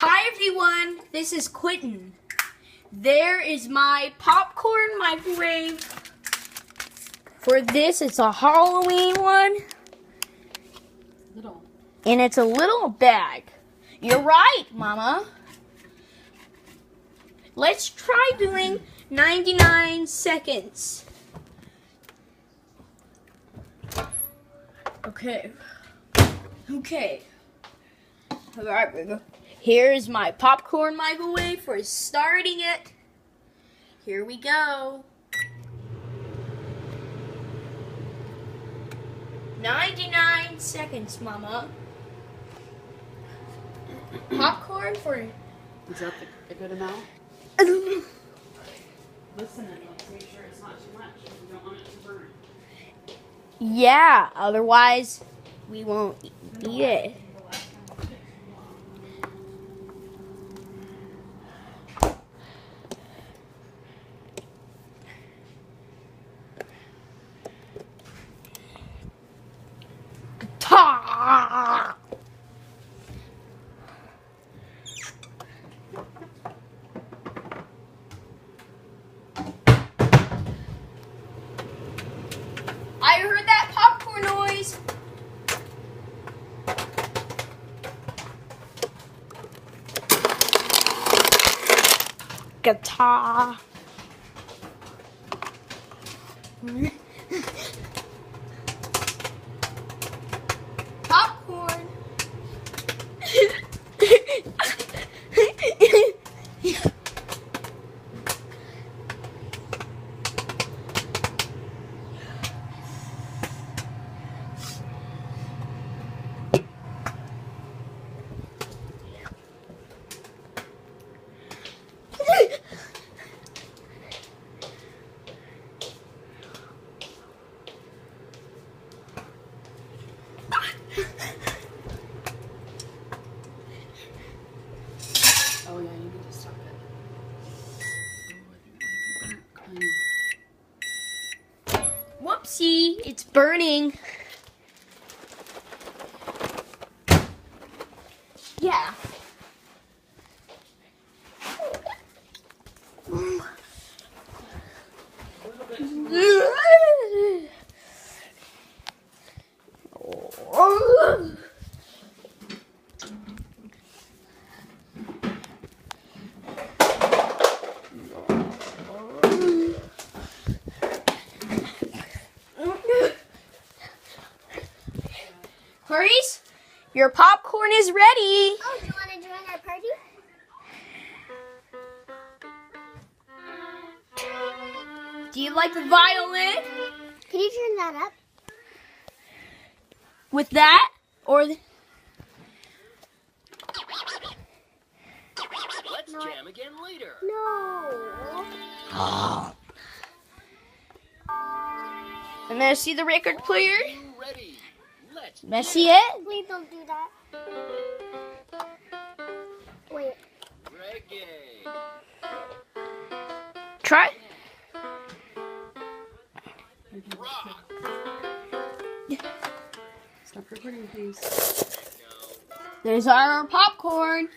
Hi everyone, this is Quentin. There is my popcorn microwave. For this, it's a Halloween one. Little. And it's a little bag. You're right, Mama. Let's try doing 99 seconds. Okay. All right, baby. Here's my popcorn microwave for starting it. Here we go. 99 seconds, Mama. Popcorn for... Is that a good amount? Listen and let's make sure it's not too much. We don't want it to burn. Yeah, otherwise we won't eat it. Ta! I heard that popcorn noise. Guitar. Popcorn. Oh yeah, you need to stop it. Whoopsie, it's burning. Yeah. Clarice, your popcorn is ready. Oh, do you want to join our party? Do you like the violin? Can you turn that up? With that? Or Let's jam again later. No. I'm gonna see the record player. You ready? Let's May I see it? Please don't do that. Wait. reggae. Try. Rock. Stop recording, please. There's our popcorn.